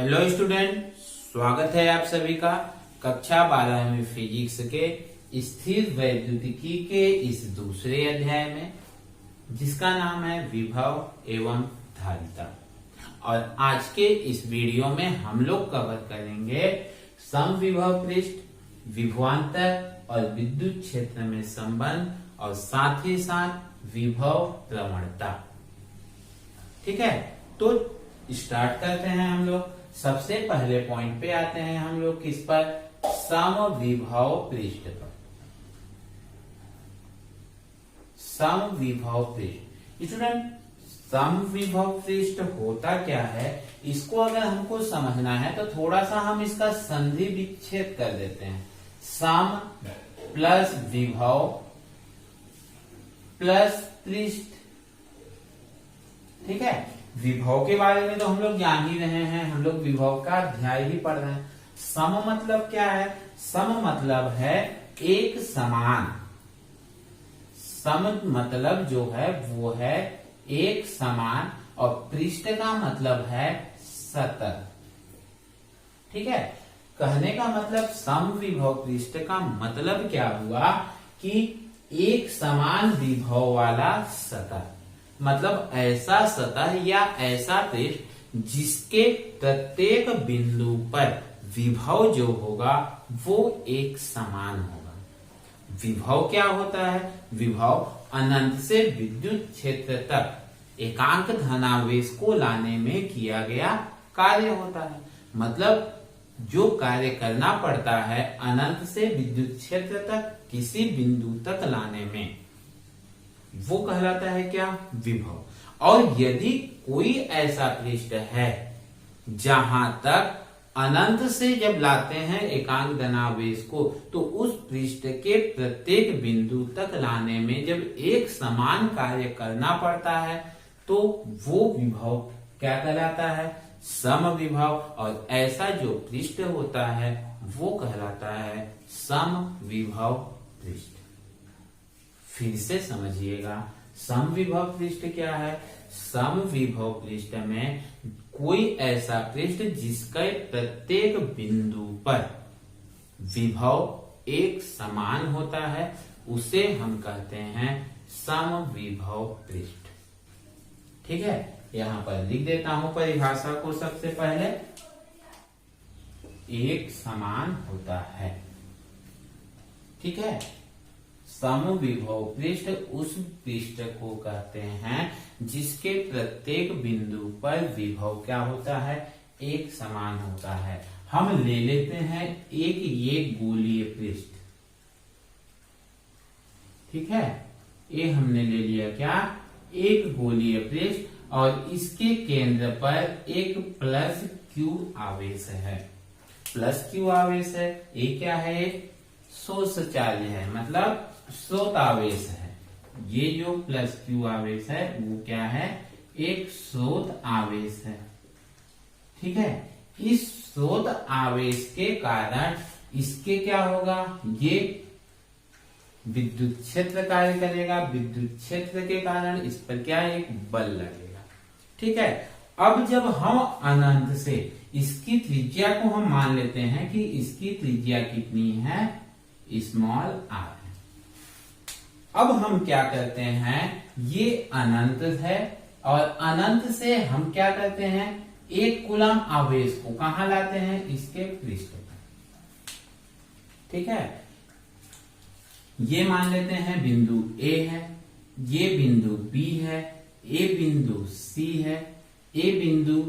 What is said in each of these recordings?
Hello student, स्वागत है आप सभी का कक्षा 12 में फिजिक्स के स्थिर वैद्युतिकी के इस दूसरे अध्याय में, जिसका नाम है विभव एवं धारिता। और आज के इस वीडियो में हम लोग कवर करेंगे समविभव पृष्ठ, विभवांतर और विद्युत क्षेत्र में संबंध और साथ ही साथ विभव प्रवणता। ठीक है, तो स्टार्ट करते हैं हम लोग। सबसे पहले पॉइंट पे आते हैं हम लोग किस पर? समविभव पृष्ठ पर। समविभव पृष्ठ स्टूडेंट, समविभव पृष्ठ होता क्या है, इसको अगर हमको समझना है तो थोड़ा सा हम इसका संधि विच्छेद कर देते हैं। सम प्लस विभव प्लस पृष्ठ। ठीक है, विभव के बारे में तो हम लोग जान ही रहे हैं, हम लोग विभव का अध्याय ही पढ़ रहे हैं। सम मतलब क्या है? सम मतलब है एक समान। सम मतलब जो है वो है एक समान, और पृष्ठ का मतलब है सतह। ठीक है, कहने का मतलब समविभव पृष्ठ का मतलब क्या हुआ कि एक समान विभव वाला सतह, मतलब ऐसा सतह या ऐसा पृष्ठ जिसके प्रत्येक बिंदु पर विभव जो होगा वो एक समान होगा। विभव क्या होता है? विभव अनंत से विद्युत क्षेत्र तक एकांक धनावेश को लाने में किया गया कार्य होता है। मतलब जो कार्य करना पड़ता है अनंत से विद्युत क्षेत्र तक किसी बिंदु तक लाने में, वो कहलाता है क्या? विभव। और यदि कोई ऐसा पृष्ठ है जहां तक अनंत से जब लाते हैं एकांक धनावेश को, तो उस पृष्ठ के प्रत्येक बिंदु तक लाने में जब एक समान कार्य करना पड़ता है तो वो विभव क्या कहलाता है? समविभव। और ऐसा जो पृष्ठ होता है वो कहलाता है समविभव पृष्ठ। फिर से समझिएगा, समविभव पृष्ठ क्या है? समविभव पृष्ठ में कोई ऐसा पृष्ठ जिसके प्रत्येक बिंदु पर विभव एक समान होता है, उसे हम कहते हैं समविभव पृष्ठ। ठीक है, यहां पर लिख देता हूं परिभाषा को। सबसे पहले एक समान होता है। ठीक है, समविभव पृष्ठ उस पृष्ठ को कहते हैं जिसके प्रत्येक बिंदु पर विभव क्या होता है? एक समान होता है। हम ले लेते हैं एक ये गोलीय पृष्ठ। ठीक है, ये हमने ले लिया क्या? एक गोलीय पृष्ठ, और इसके केंद्र पर एक प्लस क्यू आवेश है। प्लस क्यू आवेश है, ये क्या है? एक शोष चार्ज है, मतलब स्रोत आवेश है। ये जो प्लस क्यू आवेश है वो क्या है? एक स्रोत आवेश है। ठीक है, इस स्रोत आवेश के कारण इसके क्या होगा? ये विद्युत क्षेत्र कार्य करेगा। विद्युत क्षेत्र के कारण इस पर क्या? एक बल लगेगा। ठीक है, अब जब हम अनंत से इसकी त्रिज्या को हम मान लेते हैं कि इसकी त्रिज्या कितनी है? Small R. अब हम क्या करते हैं, ये अनंत है और अनंत से हम क्या करते हैं? एक कूलम आवेश को कहां लाते हैं? इसके पृष्ठ पर। ठीक है, ये मान लेते हैं बिंदु ए है, ये बिंदु बी है, ए बिंदु सी है, ए बिंदु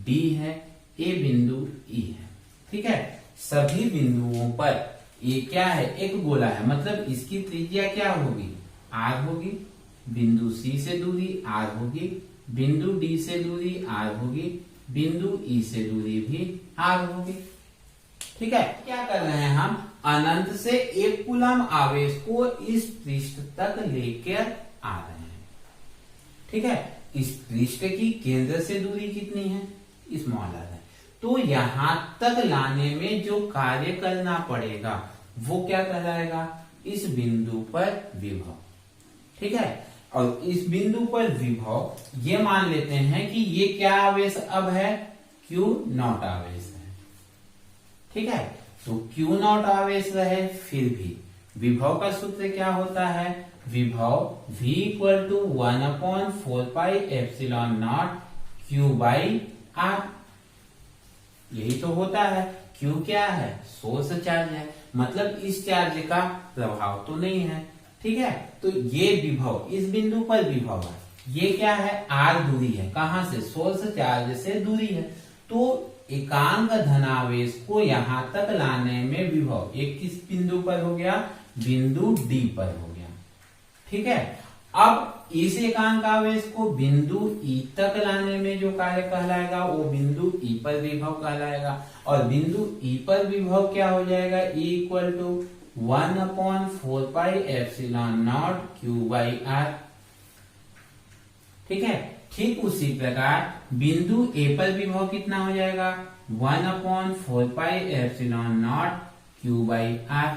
डी है, ए बिंदु ई है। ठीक है, सभी बिंदुओं पर ये क्या है? एक गोला है, मतलब इसकी त्रिज्या क्या होगी? आर होगी। बिंदु सी से दूरी आर होगी, बिंदु डी से दूरी आर होगी, बिंदु ई से दूरी भी आर होगी। ठीक है, क्या कर रहे हैं हम? अनंत से एक कूलम आवेश को इस पृष्ठ तक लेकर आ रहे हैं। ठीक है, इस पृष्ठ की केंद्र से दूरी कितनी है? स्मॉल आर है। तो यहां तक लाने में जो कार्य करना पड़ेगा वो क्या कहलाएगा? इस बिंदु पर विभव। ठीक है, और इस बिंदु पर विभव ये मान लेते हैं कि ये क्या आवेश अब है? Q नॉट आवेश है। ठीक है, तो Q नॉट आवेश रहे फिर भी विभव का सूत्र क्या होता है, विभव V equal to 1/4πε0 Q by R। यही तो होता है। Q क्या है, सोर्स चार्ज है, मतलब इस चार्ज का प्रभाव तो नहीं है। ठीक है, तो ये विभव इस बिंदु पर विभव है, ये क्या है, R दूरी है, कहां से, सोर्स चार्ज से दूरी है। तो एकांक धनावेश को यहां तक लाने में विभव एक किस बिंदु पर हो गया, बिंदु D पर हो गया। ठीक है, अब इस एकांक आवेश को बिंदु E तक लाने में जो कार्य कहलाएगा वो बिंदु E पर विभव कहलाएगा। और बिंदु E पर विभव क्या हो जाएगा, E equal to 1/4πε0 Q by R। ठीक है, ठीक उसी प्रकार बिंदु A पर विभव कितना हो जाएगा, 1/4πε0 Q बाई R।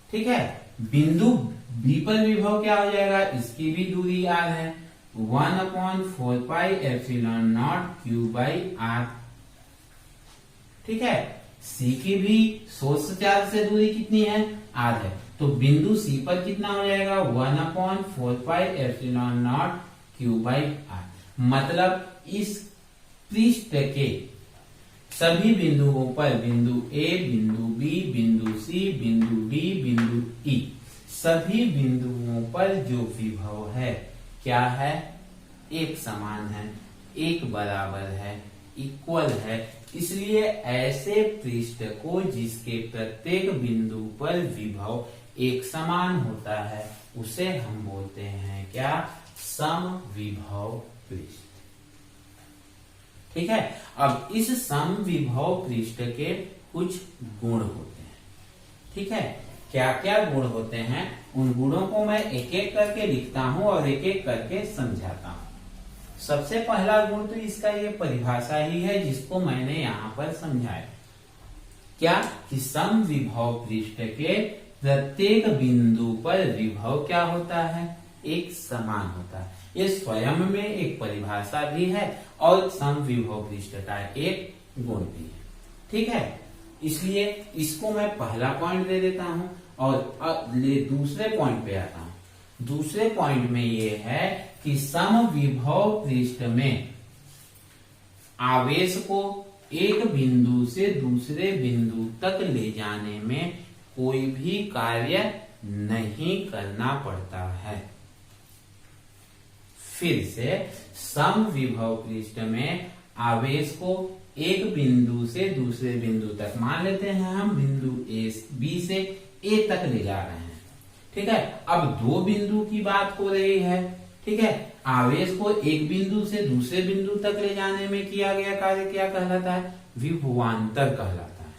ठीक है, बिंदु B पर विभव क्या हो जाएगा, इसकी भी दूरी R है, 1/4πε0 Q बाई R। ठीक है, C की भी सोर्स चार्ज से दूरी कितनी है, R है, तो बिंदु C पर कितना हो जाएगा, 1/4πε0 Q बाई R। मतलब इस पृष्ठ के सभी बिंदुओं पर, बिंदु A, बिंदु B, बिंदु C, बिंदु D, बिंदु E, सभी बिंदुओं पर जो विभव है क्या है, एक समान है, एक बराबर है, इक्वल है। इसलिए ऐसे पृष्ठ को जिसके प्रत्येक बिंदु पर विभव एक समान होता है उसे हम बोलते हैं क्या, समविभव पृष्ठ। ठीक है, अब इस समविभव पृष्ठ के कुछ गुण होते हैं। ठीक है, क्या क्या गुण होते हैं, उन गुणों को मैं एक एक करके लिखता हूं और एक एक करके समझाता हूं। सबसे पहला गुण तो इसका ये परिभाषा ही है जिसको मैंने यहां पर समझाया, क्या कि समविभव पृष्ठ के प्रत्येक बिंदु पर विभव क्या होता है, एक समान होता है। ये स्वयं में एक परिभाषा भी है और समविभव पृष्ठ का एक गुण भी है। ठीक है, इसलिए इसको मैं पहला पॉइंट दे देता हूं और दूसरे पॉइंट पे आता हूं। दूसरे पॉइंट में ये है कि समविभव पृष्ठ में आवेश को एक बिंदु से दूसरे बिंदु तक ले जाने में कोई भी कार्य नहीं करना पड़ता है। फिर से, समविभव पृष्ठ में आवेश को एक बिंदु से दूसरे बिंदु तक, मान लेते हैं हम बिंदु B से A तक ले जा रहे हैं। ठीक है, अब दो बिंदु की बात हो रही है। ठीक है, आवेश को एक बिंदु से दूसरे बिंदु तक ले जाने में किया गया कार्य क्या कहलाता है, विभवांतर कहलाता है।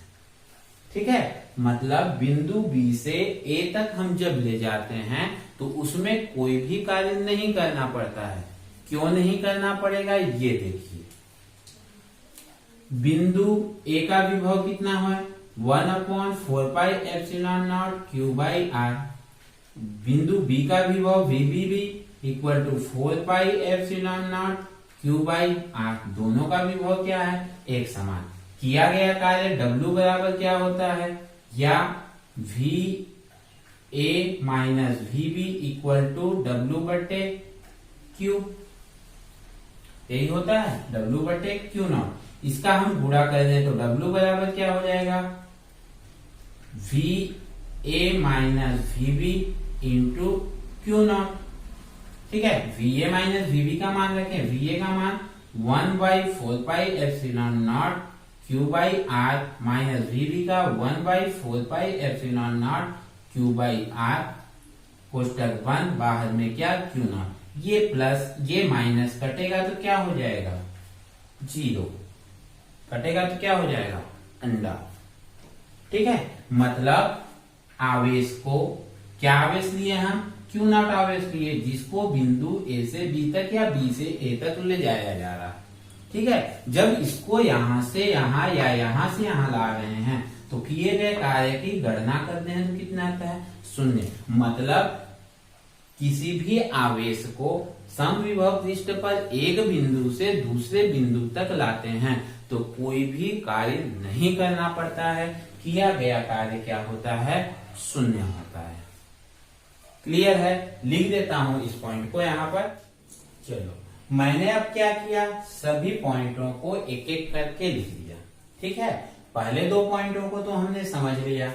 ठीक है, मतलब बिंदु B से A तक हम जब ले जाते हैं तो उसमें कोई भी कार्य नहीं करना पड़ता है। क्यों नहीं करना पड़ेगा, ये देखिए, बिंदु A का विभव कितना है, 1/4πε0 Q बाई R। बिंदु B का विभव VB equal to 4πε0 Q by R। दोनों का विभव क्या है, एक समान। किया गया कार्य W बराबर क्या होता है, या VA minus VB equal to W बटे Q। यही होता है, W बटे Q नॉट। इसका हम गुणा कर दें तो W बराबर क्या हो जाएगा, VA minus VB into Q not. ठीक है, VA माइनस VB का मान रखें, VA का मान 1/4πε0 Q by R minus VB का 1/4πε0 Q बाई R, कोष्टक बंद, बाहर में क्या, Q नॉट। ये प्लस ये माइनस कटेगा तो क्या हो जाएगा, 0 कटेगा तो क्या हो जाएगा, अंडा। ठीक है, मतलब आवेश को क्या आवेश लिए हम, Q नॉट आवेश लिए, जिसको बिंदु A से B तक या B से A तक ले जाया जा रहा है। ठीक है, जब इसको यहां से यहां या यहां से यहां ला रहे हैं तो किए गए कार्य की गणना करते हैं तो कितना आता है, 0। मतलब किसी भी आवेश को समविभव पृष्ठ पर एक बिंदु से दूसरे बिंदु तक लाते हैं तो कोई भी कार्य नहीं करना पड़ता है, किया गया कार्य क्या होता है, शून्य होता है। क्लियर है? लिख देता हूं इस पॉइंट को यहां पर। चलो, मैंने अब क्या किया, सभी पॉइंटों को एक एक करके लिख दिया। ठीक है, पहले दो पॉइंटों को तो हमने समझ लिया।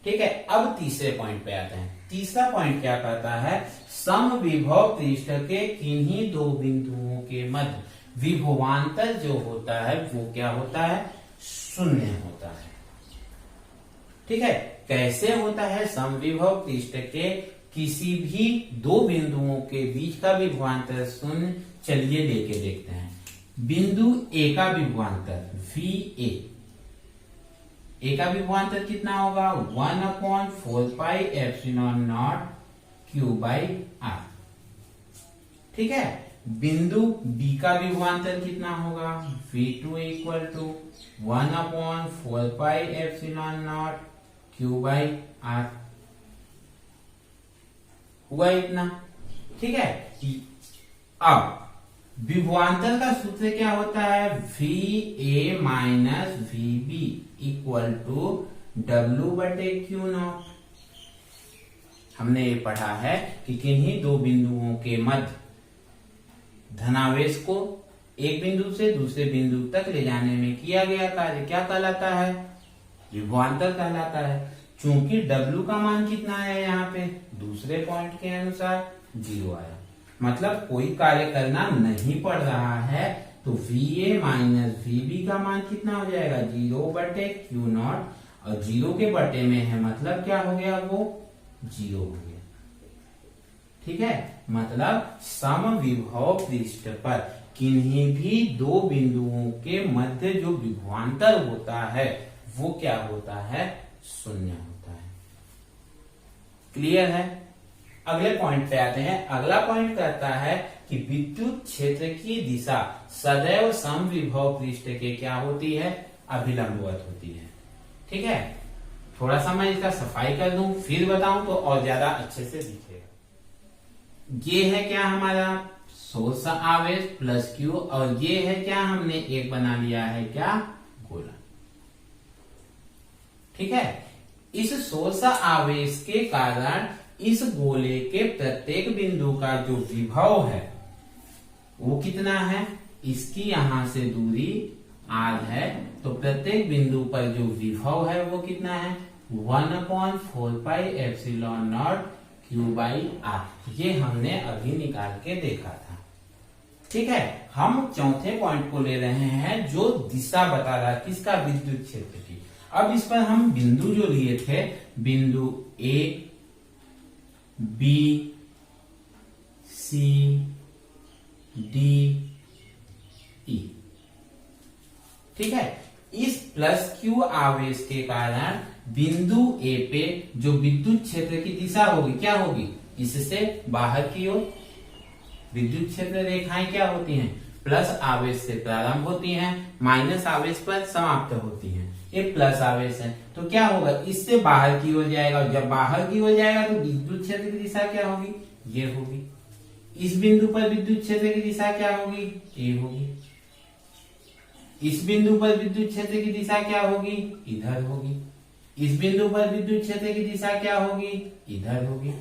ठीक है, अब तीसरे पॉइंट पे आते हैं। तीसरा पॉइंट क्या कहता है, समविभव पृष्ठ के किन्हीं दो बिंदुओं के मध्य विभवांतर जो होता है वो क्या होता है, शून्य होता है। ठीक है, कैसे होता है, समविभव पृष्ठ के किसी भी दो बिंदुओं के बीच का विभवांतर शून्य। चलिए लेके देखते हैं। बिंदु ए का विभवांतर VA, ए का विभवांतर कितना होगा, 1/4πε0 Q/r। ठीक है, बिंदु बी का विभवांतर कितना होगा, V2 = 1/4πε0 Q/r। हुआ इतना। ठीक है, अब विभवांतर का सूत्र क्या होता है, VA - VB = W/Q0। हमने ये पढ़ा है कि किन्हीं दो बिंदुओं के मध्य धनावेश को एक बिंदु से दूसरे बिंदु तक ले जाने में किया गया कार्य क्या कहलाता है, विभवांतर कहलाता है। चूंकि W का मान कितना है यहाँ पे, दूसरे पॉइंट के अनुसार 0 आया, मतलब कोई कार्य करना नहीं पड़ रहा है, तो VA - VB का मान कितना हो जाएगा, 0/Q0, और 0 के बटे में है मतलब क्या हो गया, वो 0 हो गया। ठीक है, मतलब समविभव पृष्ठ पर किन्हीं भी दो बिंदुओं के मध्य जो विभवांतर होता है वो क्या होता है, शून्य होता है। क्लियर है? अगले पॉइंट पे आते हैं। अगला पॉइंट कहता है कि विद्युत क्षेत्र की दिशा सदैव समविभव पृष्ठ के क्या होती है, अभिलंबवत होती है। ठीक है, थोड़ा सा मैं इसका सफाई कर दूं फिर बताऊं तो और ज्यादा अच्छे से दिखेगा। ये है क्या हमारा सोर्स आवेश प्लस Q, और ये है क्या, हमने एक बना लिया है क्या, गोला। ठीक है, इस सोर्स आवेश के कारण इस गोले के प्रत्येक बिंदु का जो विभव है वो कितना है, इसकी यहां से दूरी r है, तो प्रत्येक बिंदु पर जो विभव है वो कितना है, 1/4πε0 Q/r। ये हमने अभी निकाल के देखा था। ठीक है, हम चौथे पॉइंट को ले रहे हैं जो दिशा बता रहा है किसका, विद्युत क्षेत्र की। अब इस पर हम बिंदु जो लिए थे, बिंदु A, B, C, D, E। ठीक है, इस प्लस Q आवेश के कारण बिंदु A पे जो विद्युत क्षेत्र की दिशा होगी क्या होगी, इससे बाहर की ओर। विद्युत क्षेत्र रेखाएं क्या होती हैं, प्लस आवेश से प्रारंभ होती हैं, माइनस आवेश पर समाप्त होती हैं। ये प्लस आवेश है तो क्या होगा, इससे बाहर की ओर जाएगा, और जब बाहर की ओर जाएगा तो विद्युत क्षेत्र की दिशा क्या होगी, ये होगी। इस बिंदु पर विद्युत क्षेत्र की दिशा क्या होगी, ये होगी। इस बिंदु पर विद्युत क्षेत्र की दिशा क्या होगी, इधर होगी। इस बिंदु पर विद्युत क्षेत्र की दिशा क्या होगी, इधर होगी।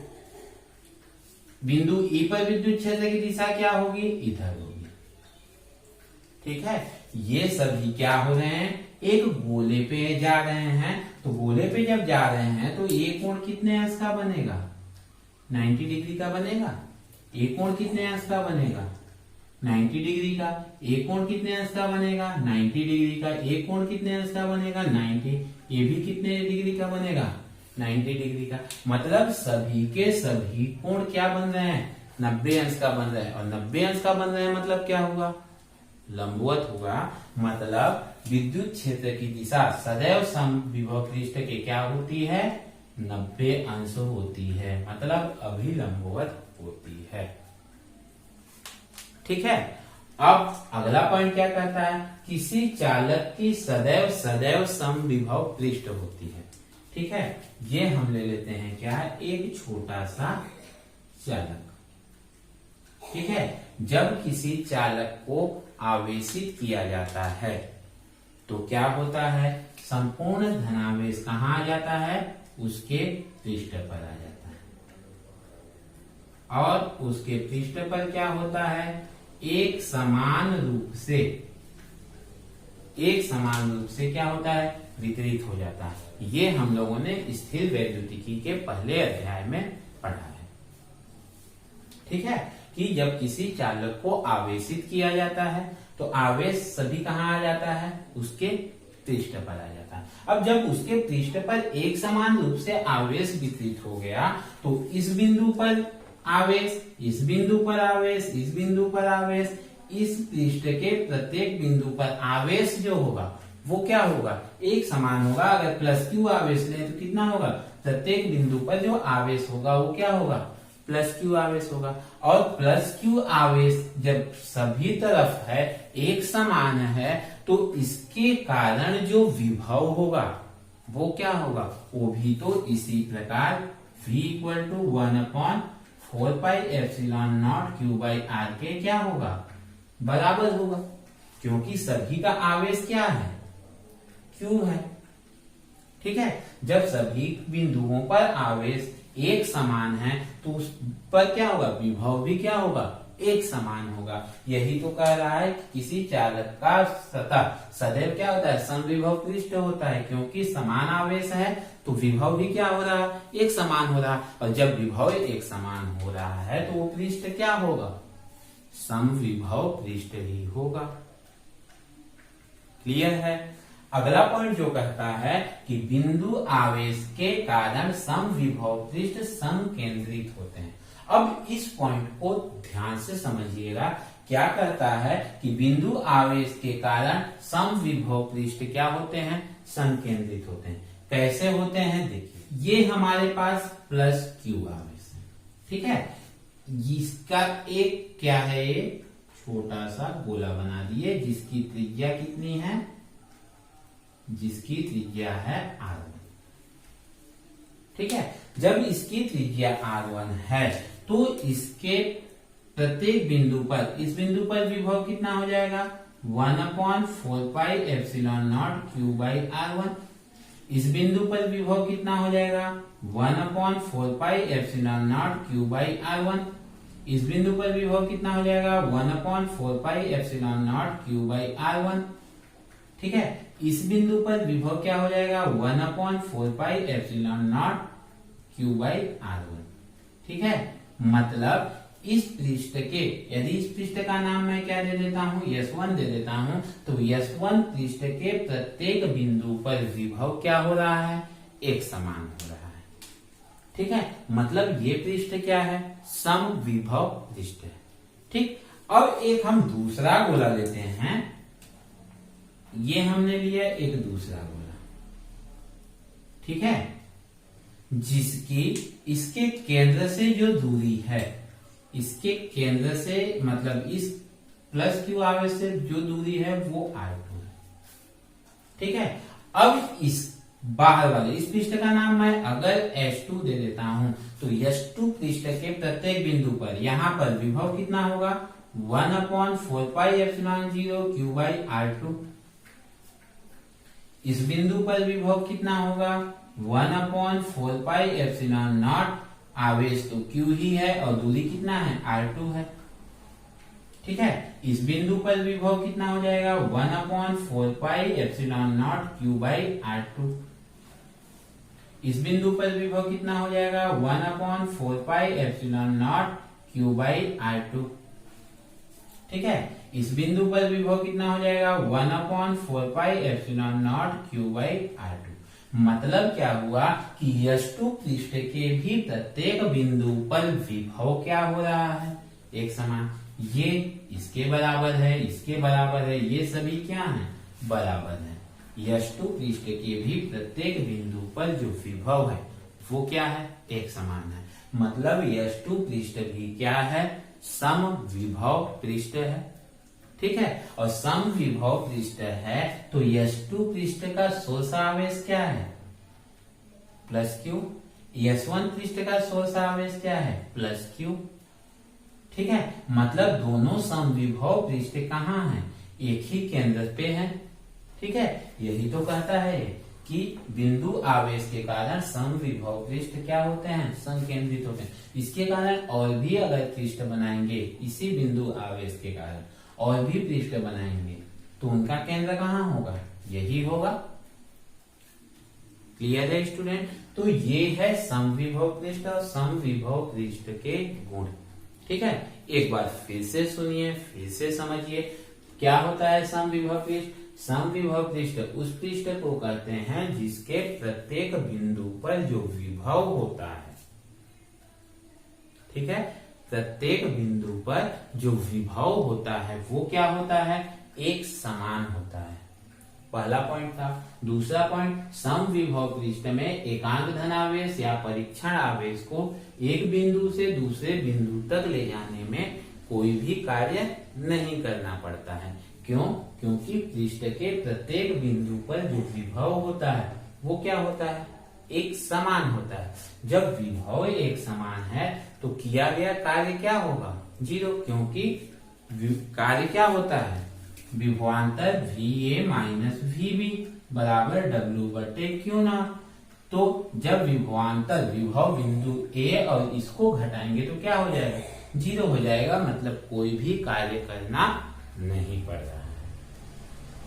बिंदु E पर विद्युत क्षेत्र की दिशा क्या होगी, इधर होगी। ठीक है, ये सभी क्या हो रहे हैं, एक गोले पे जा रहे हैं। तो गोले पे जब जा रहे हैं तो ये कोण कितने अंश का बनेगा, 90 डिग्री का बनेगा। ये कोण कितने अंश का बनेगा, 90 डिग्री का। एक कोण कितने अंश का बनेगा, 90 डिग्री का। एक कोण कितने अंश का बनेगा, 90। ये भी कितने डिग्री का बनेगा, 90 डिग्री का। मतलब सभी के सभी कोण क्या बन रहे हैं, 90 अंश का बन रहे हैं। और 90 अंश का बन रहे हैं मतलब क्या होगा, लंबवत होगा। मतलब विद्युत क्षेत्र की दिशा सदैव समविभव पृष्ठ के क्या होती है, 90 अंश होती है, मतलब अभिलंबवत होती है। ठीक है, अब अगला पॉइंट क्या कहता है, किसी चालक की सदैव सदैव समविभव पृष्ठ होती है। ठीक है, ये हम ले लेते हैं क्या है, एक छोटा सा चालक। ठीक है। जब किसी चालक को आवेशित किया जाता है तो क्या होता है, संपूर्ण धनावेश कहाँ आ जाता है, उसके पृष्ठ पर आ जाता है, और उसके पृष्ठ पर क्या होता है, एक समान रूप से क्या होता है, वितरित हो जाता है। ये हम लोगों ने स्थिर वैद्युतिकी के पहले अध्याय में पढ़ा है। ठीक है, कि जब किसी चालक को आवेशित किया जाता है तो आवेश सभी कहाँ आ जाता है, उसके पृष्ठ पर आ जाता है। अब जब उसके पृष्ठ पर एक समान रूप से आवेश वितरित हो गया तो इस बिंदु पर आवेश, इस बिंदु पर आवेश, इस बिंदु पर आवेश, इस पृष्ठ के प्रत्येक बिंदु पर आवेश जो होगा वो क्या होगा, एक समान होगा। अगर प्लस क्यू आवेश ले तो कितना होगा, प्रत्येक बिंदु पर जो आवेश होगा वो क्या होगा, प्लस क्यू आवेश होगा। और प्लस क्यू आवेश जब सभी तरफ है, एक समान है, तो इसके कारण जो विभव होगा वो क्या होगा, वो भी तो इसी प्रकार V इक्वल टू 1/4πε0 Q/r के क्या होगा, बराबर होगा, क्योंकि सभी का आवेश क्या है, Q है। ठीक है, जब सभी बिंदुओं पर आवेश एक समान है तो उस पर क्या होगा, विभव भी क्या होगा, एक समान होगा। यही तो कह रहा है कि किसी चालक का सतह सदैव क्या होता है, समविभव पृष्ठ होता है, क्योंकि समान आवेश है तो विभव भी क्या हो रहा है, एक समान हो रहा है। और जब विभव एक समान हो रहा है तो वो पृष्ठ क्या होगा, समविभव पृष्ठ ही होगा। क्लियर है। अगला पॉइंट जो कहता है कि बिंदु आवेश के कारण समविभव पृष्ठ समकेंद्रित होते हैं। अब इस पॉइंट को ध्यान से समझिएगा, क्या कहता है कि बिंदु आवेश के कारण समविभव पृष्ठ क्या होते हैं, समकेंद्रित होते हैं। कैसे होते हैं, देखिए, ये हमारे पास प्लस क्यू आवेश है, ठीक है, इसका एक क्या है, ये छोटा सा गोला बना दिए जिसकी त्रिज्या कितनी है, जिसकी त्रिज्या है R1। ठीक है, जब इसकी त्रिज्या R1 है तो इसके प्रत्येक बिंदु पर, इस बिंदु पर विभव कितना हो जाएगा, 1/4πε0 Q/R1। इस बिंदु पर विभव कितना हो जाएगा, 1/4πε0 Q/R1। इस बिंदु पर विभव कितना हो जाएगा, 1/4πε0 Q/R1। ठीक है, इस बिंदु पर विभव क्या हो जाएगा, 1/4πε0 Q/R1। ठीक है, मतलब इस पृष्ठ के, यदि इस पृष्ठ का नाम मैं क्या दे देता हूं, S1 दे देता हूं, तो S1 पृष्ठ के प्रत्येक बिंदु पर विभव क्या हो रहा है, एक समान हो रहा है। ठीक है, मतलब ये पृष्ठ क्या है, समविभव पृष्ठ है। ठीक, अब एक हम दूसरा गोला लेते हैं, ये हमने लिया एक दूसरा गोला, ठीक है, जिसकी इसके केंद्र से जो दूरी है, इसके केंद्र से मतलब इस प्लस क्यू आवेश से जो दूरी है वो R2 है। ठीक है, अब इस बाहर वाले इस पृष्ठ का नाम मैं अगर S2 दे देता हूं तो S2 पृष्ठ के प्रत्येक बिंदु पर यहां पर विभव कितना होगा, 1/4πε0 Q/R2। इस बिंदु पर विभव कितना होगा, 1/4πε0, आवेश तो Q ही है और दूरी कितना है, R2 है। ठीक है, इस बिंदु पर विभव कितना हो जाएगा, 1/4πε0 Q/R2। इस बिंदु पर विभव कितना हो जाएगा, 1/4πε0 Q/R2। ठीक है, इस बिंदु पर विभव कितना हो जाएगा, 1/4πε0 Q/R2। मतलब क्या हुआ कि S2 पृष्ठ के भी प्रत्येक बिंदु पर विभव क्या हो रहा है, एक समान। ये इसके बराबर है, इसके बराबर है, ये सभी क्या है, बराबर है। S2 पृष्ठ के भी प्रत्येक बिंदु पर जो विभव है वो क्या है, एक समान है। मतलब S2 पृष्ठ भी क्या है, समविभव पृष्ठ है। ठीक है, और समविभव पृष्ठ है तो S2 पृष्ठ का सोर्स आवेश क्या है, प्लस क्यू। S1 पृष्ठ का सोर्स आवेश क्या है, प्लस क्यू। ठीक है, मतलब दोनों समविभव पृष्ठ कहाँ हैं, एक ही केंद्र पे है। ठीक है, यही तो कहता है कि बिंदु आवेश के कारण समविभव पृष्ठ क्या होते हैं, संकेंद्रित होते हैं। इसके कारण और भी अगर पृष्ठ बनाएंगे, इसी बिंदु आवेश के कारण और भी पृष्ठ बनाएंगे तो उनका केंद्र कहाँ होगा, यही होगा। क्लियर है स्टूडेंट? तो ये है समविभव पृष्ठ और समविभव पृष्ठ के गुण। ठीक है, एक बार फिर से सुनिए, फिर से समझिए क्या होता है समविभव पृष्ठ। समविभव पृष्ठ उस पृष्ठ को कहते हैं जिसके प्रत्येक बिंदु पर जो विभव होता है, ठीक है, प्रत्येक बिंदु पर जो विभव होता है वो क्या होता है, एक समान होता है। पहला पॉइंट था। दूसरा पॉइंट, समविभव पृष्ठ में एकांक धनावेश या परीक्षण आवेश को एक बिंदु से दूसरे बिंदु तक ले जाने में कोई भी कार्य नहीं करना पड़ता है। क्यों? क्योंकि पृष्ठ के प्रत्येक बिंदु पर जो विभव होता है वो क्या होता है, एक समान होता है। जब विभव एक समान है तो किया गया कार्य क्या होगा, जीरो, क्योंकि कार्य क्या होता है, विभवांतर VA माइनस VB बराबर W/Q0। तो जब विभवांतर विभव बिंदु A और इसको घटाएंगे तो क्या हो जाएगा, जीरो हो जाएगा, मतलब कोई भी कार्य करना नहीं पड़ रहा है।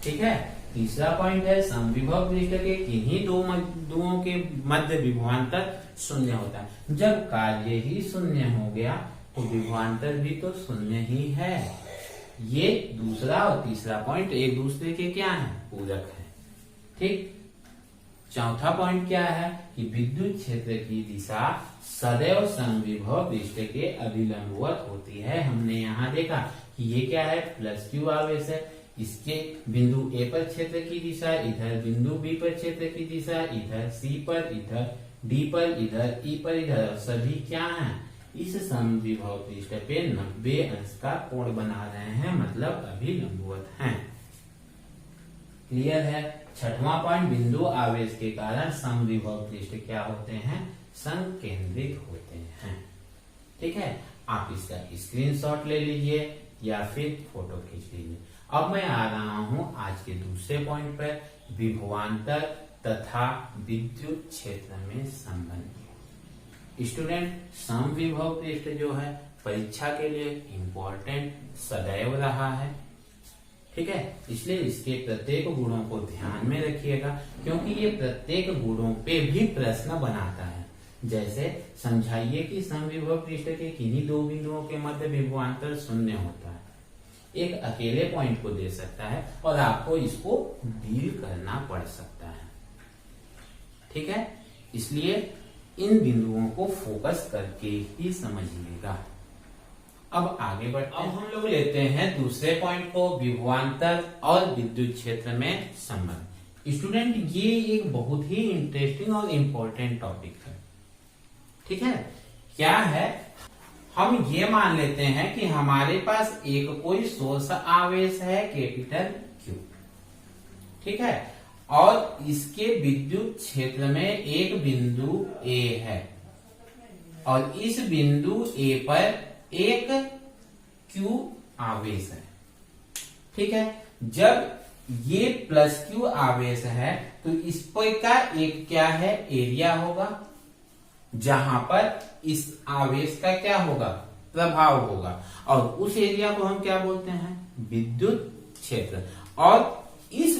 ठीक है, तीसरा पॉइंट है समविभव पृष्ठ के किन्हीं दो बिंदुओं के मध्य विभवांतर शून्य होता है। जब कार्य ही शून्य हो गया तो विभवांतर भी तो शून्य ही है। ये दूसरा और तीसरा पॉइंट एक दूसरे के क्या है, पूरक है। ठीक, चौथा पॉइंट क्या है कि विद्युत क्षेत्र की दिशा सदैव समविभव पृष्ठ के अभिलंबवत होती है। हमने यहाँ देखा कि ये क्या है, प्लस क्यू आवेश है, इसके बिंदु ए पर क्षेत्र की दिशा इधर, बिंदु बी पर क्षेत्र की दिशा इधर, सी पर इधर, डी पर इधर, ई पर इधर, सभी क्या है, इस समविभव पृष्ठ पे 90 अंश का कोण बना रहे हैं, मतलब अभिलंबवत हैं। क्लियर है? छठवां पॉइंट, बिंदु आवेश के कारण समविभव पृष्ठ क्या होते हैं, संकेंद्रित होते हैं। ठीक है, आप इसका स्क्रीनशॉट ले लीजिए या फिर फोटो खींच लीजिए। अब मैं आ रहा हूं आज के दूसरे पॉइंट पर, विभवांतर तथा विद्युत क्षेत्र में संबंध। स्टूडेंट, समविभव पृष्ठ जो है परीक्षा के लिए इम्पोर्टेंट सदैव रहा है। ठीक है, इसलिए इसके प्रत्येक गुणों को ध्यान में रखिएगा, क्योंकि ये प्रत्येक गुणों पे भी प्रश्न बनाता है। जैसे समझाइए कि समविभव पृष्ठ के किन्हीं दो बिंदुओं के मध्य विभवांतर शून्य होता है। एक अकेले पॉइंट को दे सकता है और आपको इसको डील करना पड़ सकता है। ठीक है, इसलिए इन बिंदुओं को फोकस करके ही समझिएगा। अब आगे बढ़ते हैं। अब हम लोग लेते हैं दूसरे पॉइंट को, विभवांतर और विद्युत क्षेत्र में संबंध। स्टूडेंट, ये एक बहुत ही इंटरेस्टिंग और इम्पोर्टेंट टॉपिक है। ठीक है, क्या है, हम ये मान लेते हैं कि हमारे पास एक कोई सोर्स आवेश है कैपिटल Q। ठीक है, और इसके विद्युत क्षेत्र में एक बिंदु A है और इस बिंदु A पर एक Q आवेश है। ठीक है, जब ये प्लस Q आवेश है तो इस पर का एक क्या है, एरिया होगा, जहां पर इस आवेश का क्या होगा, प्रभाव होगा, और उस एरिया को हम क्या बोलते हैं, विद्युत क्षेत्र। और इस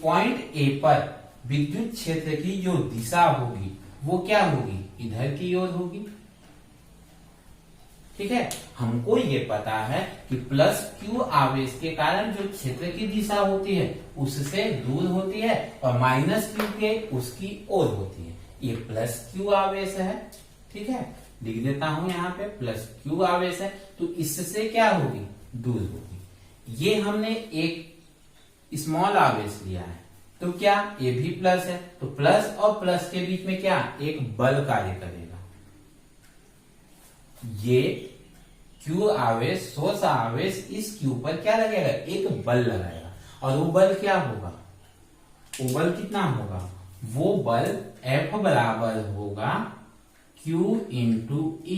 पॉइंट ए पर विद्युत क्षेत्र की जो दिशा होगी वो क्या होगी, इधर की ओर होगी। ठीक है, हमको ये पता है कि प्लस क्यू आवेश के कारण जो क्षेत्र की दिशा होती है उससे दूर होती है और माइनस क्यू के उसकी ओर होती है। ये प्लस क्यू आवेश है। ठीक है, लिख देता हूं यहाँ पे प्लस क्यू आवेश है, तो इससे क्या होगी, दूर होगी। ये हमने एक स्मॉल आवेश लिया है, तो क्या ये भी प्लस है, तो प्लस और प्लस के बीच में क्या, एक बल कार्य करेगा। ये क्यू आवेश, सोर्स आवेश इस क्यू पर क्या लगेगा, एक बल लगाएगा, और वो बल क्या होगा, वो बल कितना होगा, वो बल F बराबर होगा Q इंटू E।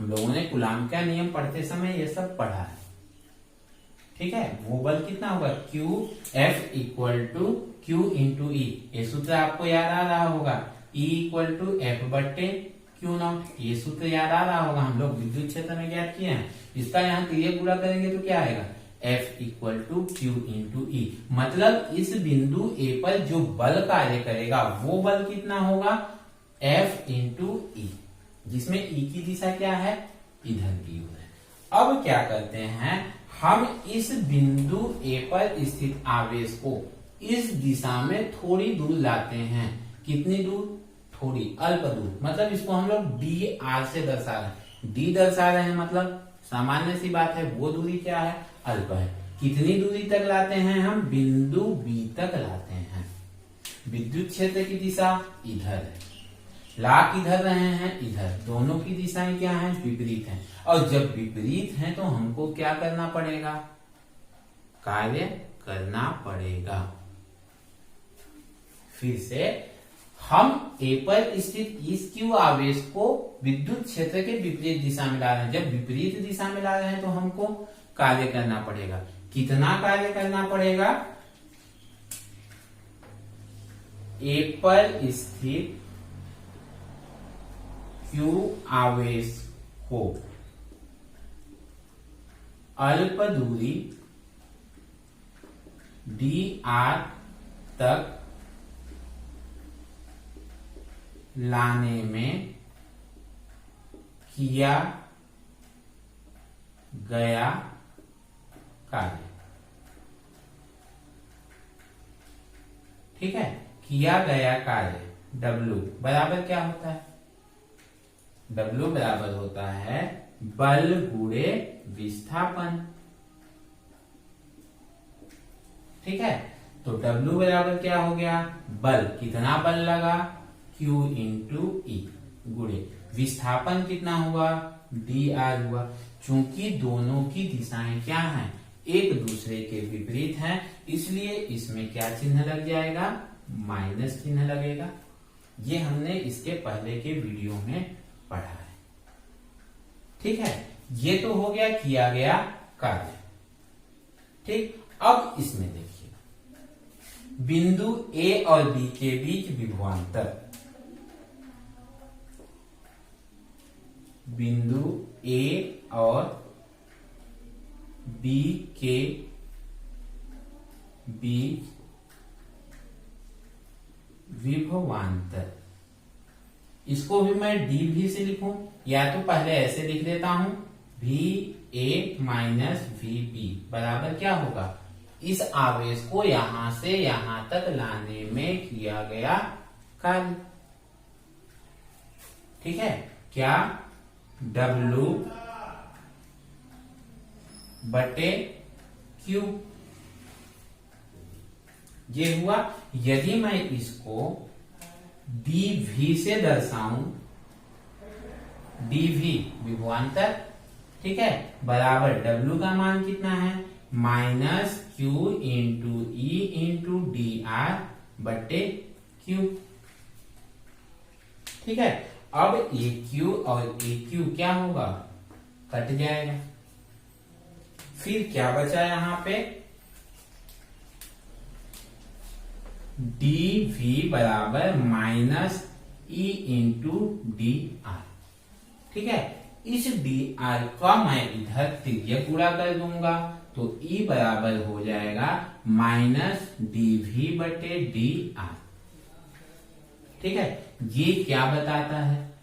हम लोगों ने कूलाम का नियम पढ़ते समय ये सब पढ़ा है। ठीक है, वो बल कितना होगा, Q F equal to Q into E. ये सूत्र आपको याद आ रहा होगा, ई इक्वल टू एफ बट्टे क्यू नॉट। ये सूत्र याद आ रहा होगा, हम लोग विद्युत क्षेत्र में ज्ञात किए हैं। इसका यहाँ क्रिया पूरा करेंगे तो क्या आएगा, F equal to Q into E. मतलब इस बिंदु A पर जो बल कार्य करेगा वो बल कितना होगा, F इंटू ई, जिसमें E की दिशा क्या है, इधर की ओर है। अब क्या करते हैं, हम इस बिंदु A पर स्थित आवेश को इस दिशा में थोड़ी दूर लाते हैं। कितनी दूर, थोड़ी, अल्प दूर। मतलब इसको हम लोग डी आर से दर्शा रहे हैं। डी दर्शा रहे हैं मतलब सामान्य सी बात है, वो दूरी क्या है, अल्प है। कितनी दूरी तक लाते हैं हम, बिंदु B तक लाते हैं। विद्युत क्षेत्र की दिशा इधर है, ला किधर रहे हैं, इधर। दोनों की दिशाएं क्या हैं, विपरीत हैं। और जब विपरीत हैं तो हमको क्या करना पड़ेगा, कार्य करना पड़ेगा। फिर से हम A पर स्थित इस Q आवेश को विद्युत क्षेत्र के विपरीत दिशा में ला रहे हैं। जब विपरीत दिशा में ला रहे हैं तो हमको कार्य करना पड़ेगा। कितना कार्य करना पड़ेगा, A पर स्थित Q आवेश को अल्प दूरी dr तक लाने में किया गया कार्य। ठीक है, किया गया कार्य W बराबर क्या होता है, W बराबर होता है बल गुणे विस्थापन। ठीक है, तो W बराबर क्या हो गया, बल, कितना बल लगा, Q इंटू ई, गुणे विस्थापन कितना हुआ, dr हुआ। चूंकि दोनों की दिशाएं क्या हैं, एक दूसरे के विपरीत हैं, इसलिए इसमें क्या चिन्ह लग जाएगा, माइनस चिन्ह लगेगा। ये हमने इसके पहले के वीडियो में पढ़ा है। ठीक है, ये तो हो गया किया गया कार्य। ठीक, अब इसमें देखिए, बिंदु A और B के बीच विभवांतर, बिंदु A और B के बीच विभवांतर, इसको भी मैं dV से लिखूं, या तो पहले ऐसे लिख देता हूं, VA माइनस VB बराबर क्या होगा, इस आवेश को यहां से यहां तक लाने में किया गया कार्य। ठीक है, क्या, W बटे Q, ये हुआ। यदि मैं इसको dV से दर्शाऊं, dV विभवांतर, ठीक है, बराबर W का मान कितना है, minus Q into E into dr बटे Q। ठीक है, अब AQ और AQ क्या होगा, कट जाएगा। फिर क्या बचा यहां पे, dV बराबर माइनस E इंटू dr। ठीक है, इस dr का मैं इधर तिर्यक गुणा कर दूंगा, तो E बराबर हो जाएगा माइनस dV बटे dr। ठीक है, ये क्या बताता है,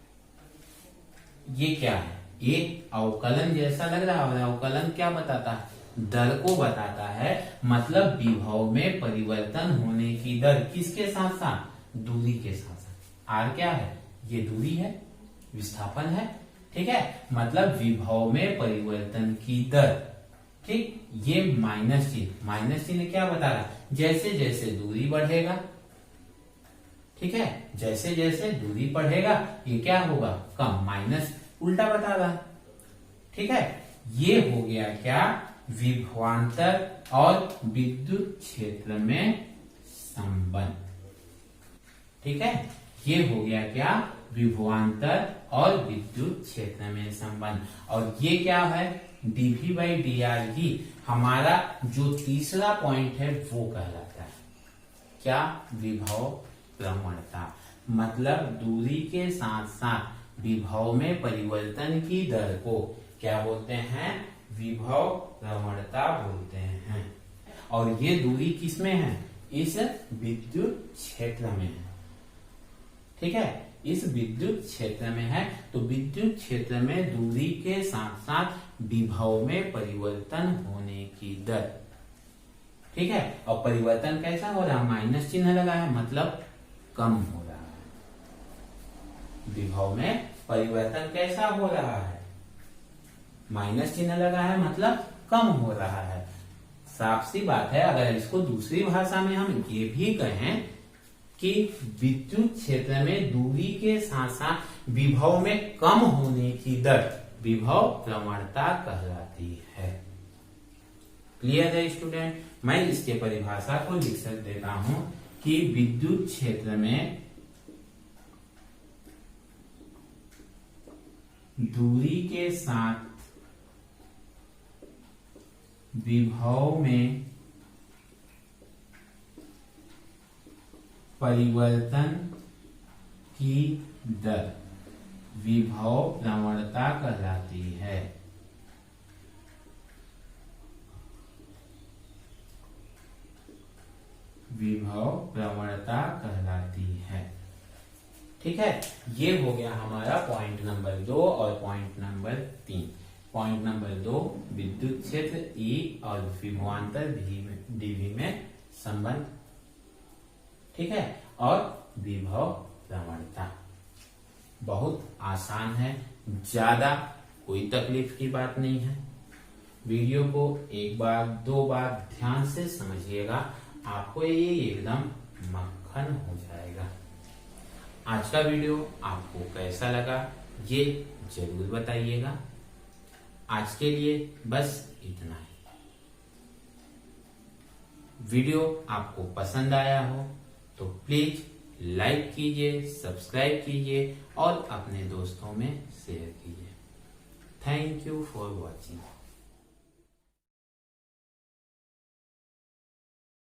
ये क्या है, एक अवकलन जैसा लग रहा है। अवकलन क्या बताता है, दर को बताता है। मतलब विभव में परिवर्तन होने की दर किसके साथ साथ, दूरी के साथ साथ। R क्या है, ये दूरी है, विस्थापन है। ठीक है, मतलब विभव में परिवर्तन की दर। ठीक, ये माइनस चिन्ह, माइनस चिन्ह क्या बता रहा है, जैसे जैसे दूरी बढ़ेगा, ठीक है, जैसे जैसे दूरी बढ़ेगा ये क्या होगा, कम, माइनस, उल्टा बता रहा है। ठीक है, ये हो गया क्या, विभवांतर और विद्युत क्षेत्र में संबंध। ठीक है, ये हो गया क्या, विभवांतर और विद्युत क्षेत्र में संबंध। और ये क्या है, dV by dr ही हमारा जो तीसरा पॉइंट है वो कहलाता है। क्या, विभव प्रवणता, मतलब दूरी के साथ साथ विभव में परिवर्तन की दर को क्या बोलते हैं, विभव प्रवणता बोलते हैं। और ये दूरी किसमें है, इस विद्युत क्षेत्र में है। ठीक है, इस विद्युत क्षेत्र में है। तो विद्युत क्षेत्र में दूरी के साथ साथ विभव में परिवर्तन होने की दर। ठीक है, और परिवर्तन कैसा हो रहा है, माइनस चिन्ह लगा है, मतलब कम हो रहा है। विभव में परिवर्तन कैसा हो रहा है, माइनस चिन्ह लगा है, मतलब कम हो रहा है। साफ सी बात है, अगर इसको दूसरी भाषा में हम ये भी कहें कि विद्युत क्षेत्र में दूरी के साथ साथ विभव में कम होने की दर विभव प्रवणता कहलाती है। क्लियर है स्टूडेंट? मैं इसके परिभाषा को लिख देता हूं कि विद्युत क्षेत्र में दूरी के साथ विभव में परिवर्तन की दर विभव प्रवणता कहलाती है। विभव प्रवणता कहलाती है। ठीक है, ये हो गया हमारा पॉइंट नंबर 2 और पॉइंट नंबर 3। पॉइंट नंबर 2, विद्युत क्षेत्र E और विभवांतर dV में संबंध। ठीक है, और विभव प्रवणता बहुत आसान है, ज्यादा कोई तकलीफ की बात नहीं है। वीडियो को एक बार 2 बार ध्यान से समझिएगा, आपको ये एकदम मक्खन हो जाएगा। आज का वीडियो आपको कैसा लगा ये जरूर बताइएगा। आज के लिए बस इतना ही। वीडियो आपको पसंद आया हो तो प्लीज लाइक कीजिए, सब्सक्राइब कीजिए और अपने दोस्तों में शेयर कीजिए। Thank you for watching.